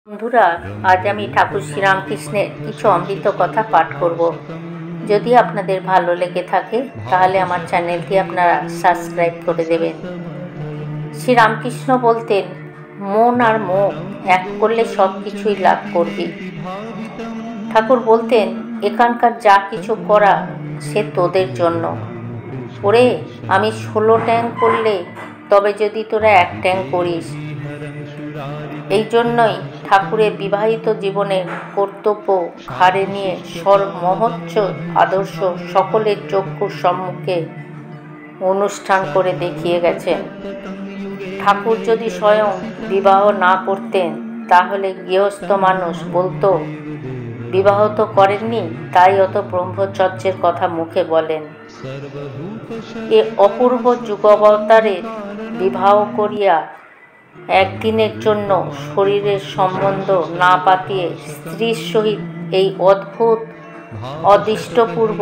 বন্ধুরা, আজ আমি ঠাকুর শ্রীরামকৃষ্ণের কিছু অমৃত কথা পাঠ করব। যদি আপনাদের ভালো লেগে থাকে তাহলে আমার চ্যানেলটি আপনারা সাবস্ক্রাইব করে দেবেন। শ্রীরামকৃষ্ণ বলতেন, মন আর মুখ এক করলে সব কিছুই লাভ করবি। ঠাকুর বলতেন, এখানকার যা কিছু করা সে তোদের জন্য। ওরে, আমি 16 ট্যাঙ্ক করলে তবে যদি তোরা 1 ট্যাঙ্ক করিস। এই জন্যই ঠাকুরের বিবাহিত জীবনের কর্তব্য ঘাড়ে নিয়ে সর্বমহোচ্চ আদর্শ সকলের চক্ষুর সম্মুখে অনুষ্ঠান করে দেখিয়ে গেছেন। ঠাকুর যদি স্বয়ং বিবাহ না করতেন তাহলে গৃহস্থ মানুষ বলতো, বিবাহ তো করেননি তাই অত ব্রহ্মচর্যের কথা মুখে বলেন। এ অপূর্ব যুগাবতারে বিবাহ করিয়া একদিনের জন্য শরীরের সম্বন্ধ না পাতিয়ে স্ত্রীর সহিত এই অদ্ভুত অদৃষ্টপূর্ব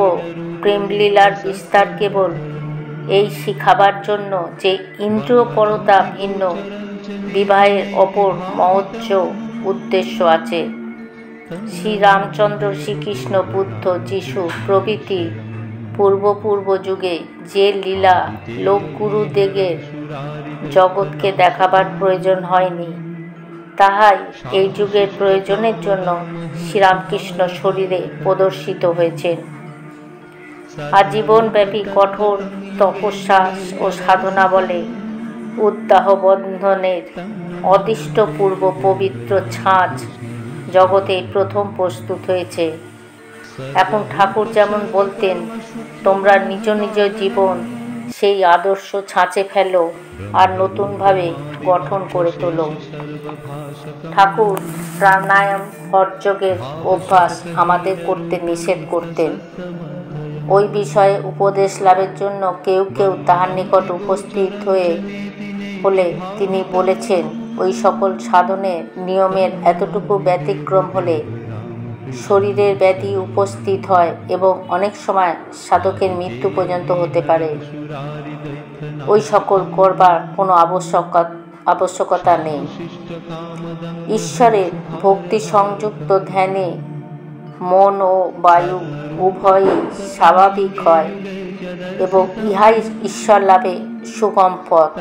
প্রেমলীলার বিস্তার কেবল এই শিখাবার জন্য যে ইন্দ্রিয় পরতা ভিন্ন বিবাহের অপর মহোচ্চ উদ্দেশ্য আছে। শ্রীরামচন্দ্র, শ্রীকৃষ্ণ, বুদ্ধ, যিশু প্রভৃতি পূর্ব যুগে যে লীলা লোকগুরুদেগের জগৎকে দেখাবার প্রয়োজন হয়নি, তাহাই এই যুগের প্রয়োজনের জন্য শ্রীরামকৃষ্ণ শরীরে প্রদর্শিত হয়েছেন। আজীবনব্যাপী কঠোর তপস্যা ও সাধনা বলে উদ্দাহ বন্ধনের অদৃষ্টপূর্ব পবিত্র ছাঁচ জগতে প্রথম প্রস্তুত হয়েছে। এখন ঠাকুর যেমন বলতেন, তোমরা নিজ নিজ জীবন সেই আদর্শ ছাঁচে ফেলো আর নতুনভাবে গঠন করে তোলো। ঠাকুর প্রাণায়াম হঠযোগের অভ্যাস আমাদের করতে নিষেধ করতেন। ওই বিষয়ে উপদেশ লাভের জন্য কেউ তাহার নিকট উপস্থিত হলে তিনি বলেছেন, ওই সকল সাধনের নিয়মের এতটুকু ব্যতিক্রম হলে শরীরের ব্যাধি উপস্থিত হয় এবং অনেক সময় সাধকের মৃত্যু পর্যন্ত হতে পারে। ওই সকল করবার কোনো আবশ্যকতা নেই। ঈশ্বরের ভক্তি সংযুক্ত ধ্যানে মন ও বায়ু উভয়ই স্বাভাবিক হয় এবং ইহাই ঈশ্বর লাভে সুগম পথ।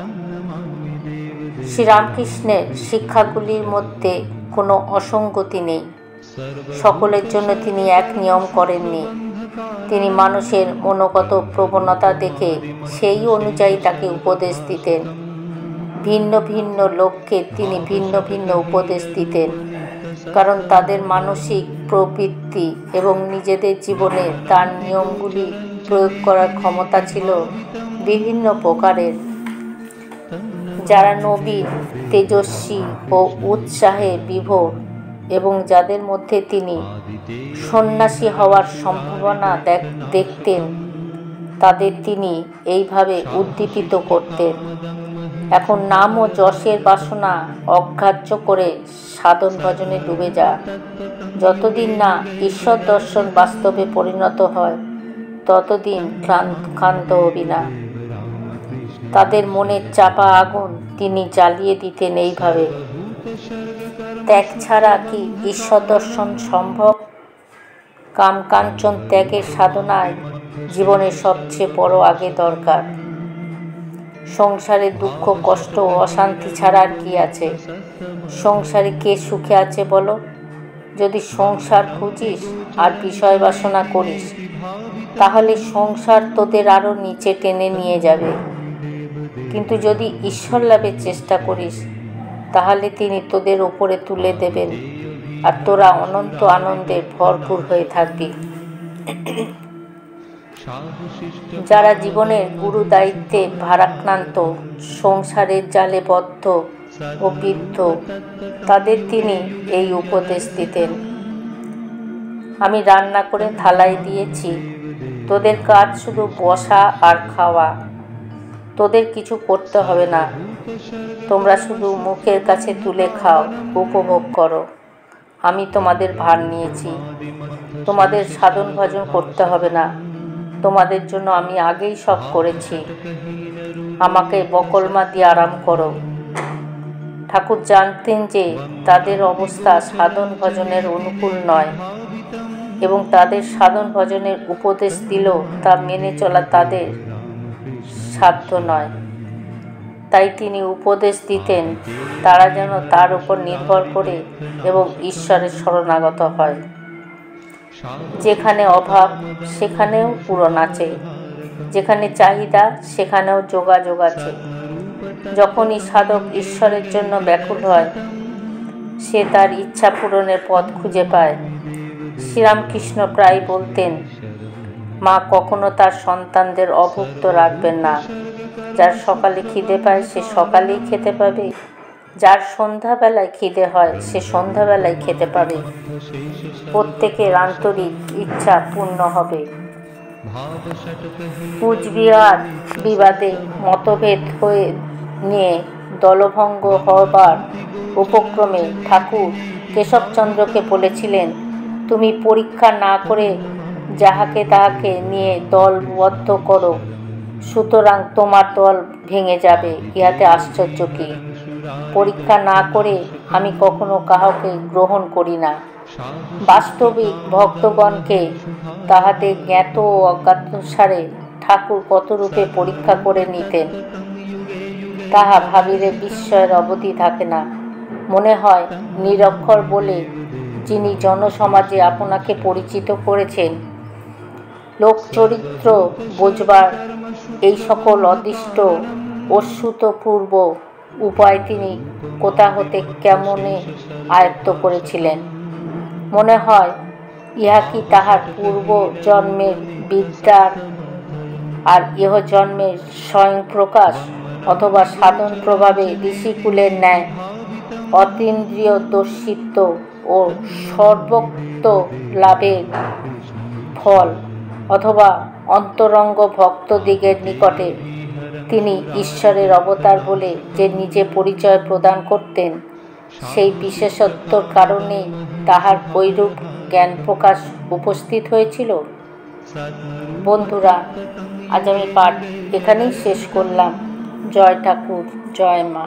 শ্রীরামকৃষ্ণের শিক্ষাগুলির মধ্যে কোনো অসঙ্গতি নেই। সকলের জন্য তিনি এক নিয়ম করেননি। তিনি মানুষের মনোগত প্রবণতা দেখে সেই অনুযায়ী তাকে উপদেশ দিতেন। ভিন্ন ভিন্ন লোককে তিনি ভিন্ন ভিন্ন উপদেশ দিতেন, কারণ তাদের মানসিক প্রবৃত্তি এবং নিজেদের জীবনে তার নিয়মগুলি প্রয়োগ করার ক্ষমতা ছিল বিভিন্ন প্রকারের। যারা নবীন, তেজস্বী ও উৎসাহে বিভোর এবং যাদের মধ্যে তিনি সন্ন্যাসী হওয়ার সম্ভাবনা দেখতেন, তাদের তিনি এইভাবে উদ্দীপিত করতেন, এখন নাম ও যশের বাসনা অগ্রাহ্য করে সাধন ভজনে ডুবে যা। যতদিন না ঈশ্বর দর্শন বাস্তবে পরিণত হয় ততদিন ক্ষান্ত হবি না। তাদের মনের চাপা আগুন তিনি জ্বালিয়ে দিতেন এইভাবে, ত্যাগ ছাড়া কি ঈশ্বর দর্শন সম্ভব? কামকাঞ্চন ত্যাগের সাধনায় জীবনের সবচেয়ে বড় আগে দরকার। সংসারে দুঃখ, কষ্ট ও অশান্তি ছাড়া আর কি আছে? সংসারে কে সুখে আছে বলো? যদি সংসার খুঁজিস আর বিষয় বাসনা করিস তাহলে সংসার তোদের আরও নিচে টেনে নিয়ে যাবে। কিন্তু যদি ঈশ্বর লাভের চেষ্টা করিস তাহলে তিনি তোদের ওপরে তুলে দেবেন আর তোরা অনন্ত আনন্দে ভরপুর হয়ে থাকবি। যারা জীবনের গুরু দায়িত্বে ভারাক্রান্ত, সংসারের জালে বদ্ধ ও বিদ্ধ, তাদের তিনি এই উপদেশ দিতেন, আমি রান্না করে থালায় দিয়েছি, তোদের কাজ শুধু বসা আর খাওয়া, তোদের কিছু করতে হবে না, তোমরা শুধু মুখের কাছে তুলে খাও, উপভোগ করো, আমি তোমাদের ভার নিয়েছি, তোমাদের সাধন ভজন করতে হবে না, তোমাদের জন্য আমি আগেই সব করেছি, আমাকে বকলমা দিয়ে আরাম করো। ঠাকুর জানতেন যে তাদের অবস্থা সাধন ভজনের অনুকূল নয় এবং তাদের সাধন ভজনের উপদেশ দিলেও তা মেনে চলা তাদের সাধ্য নয়। তাই তিনি উপদেশ দিতেন তারা যেন তার উপর নির্ভর করে এবং ঈশ্বরের শরণাগত হয়। যেখানে অভাব সেখানেও পূরণ আছে, যেখানে চাহিদা সেখানেও যোগাযোগ আছে। যখনই সাধক ঈশ্বরের জন্য ব্যাকুল হয়, সে তার ইচ্ছা পূরণের পথ খুঁজে পায়। শ্রীরামকৃষ্ণ প্রায় বলতেন, মা কখনো তার সন্তানদের অভুক্ত রাখবেন না। যার সকালে খিদে পায় সে সকালেই খেতে পাবে, যার সন্ধ্যাবেলায় খিদে হয় সে সন্ধ্যাবেলায় খেতে পাবে। প্রত্যেকের আন্তরিক ইচ্ছা পূর্ণ হবে। কুচবিহার বিবাদে মতভেদ হয়ে নিয়ে দলভঙ্গ হবার উপক্রমে ঠাকুর কেশবচন্দ্রকে বলেছিলেন, তুমি পরীক্ষা না করে যাহাকে তাহাকে নিয়ে দলবদ্ধ করো, সুতরাং তোমার দল ভেঙে যাবে। ইহাতে আশ্চর্য কি? পরীক্ষা না করে আমি কখনো কাহাকে গ্রহণ করি না। বাস্তবিক ভক্তগণকে তাহাদের জ্ঞাত ও অজ্ঞাতসারে ঠাকুর কতরূপে পরীক্ষা করে নিতেন, তাহা ভাবিলে বিস্ময়ের অবধি থাকে না। মনে হয় নিরক্ষর বলে যিনি জনসমাজে আপনাকে পরিচিত করেছেন, লোকচরিত্র বোঝবার এই সকল অদৃষ্ট অশ্রুতপূর্ব উপায় তিনি কোথা হতে কেমনে আয়ত্ত করেছিলেন। মনে হয় ইহা কি তাহার পূর্ব জন্মের বিদ্যার আর ইহ জন্মের স্বয়ং প্রকাশ, অথবা সাধন প্রভাবে ঋষিকুলের ন্যায় অতীন্দ্রিয় দর্শিত্ব ও সর্বোক্ত লাভের ফল, অথবা অন্তরঙ্গ ভক্তদিগের নিকটে তিনি ঈশ্বরের অবতার বলে যে নিজে পরিচয় প্রদান করতেন, সেই বিশেষত্বর কারণে তাহার ঐরূপ জ্ঞান প্রকাশ উপস্থিত হয়েছিল। বন্ধুরা, আজ আমি পাঠ এখানেই শেষ করলাম। জয় ঠাকুর, জয় মা।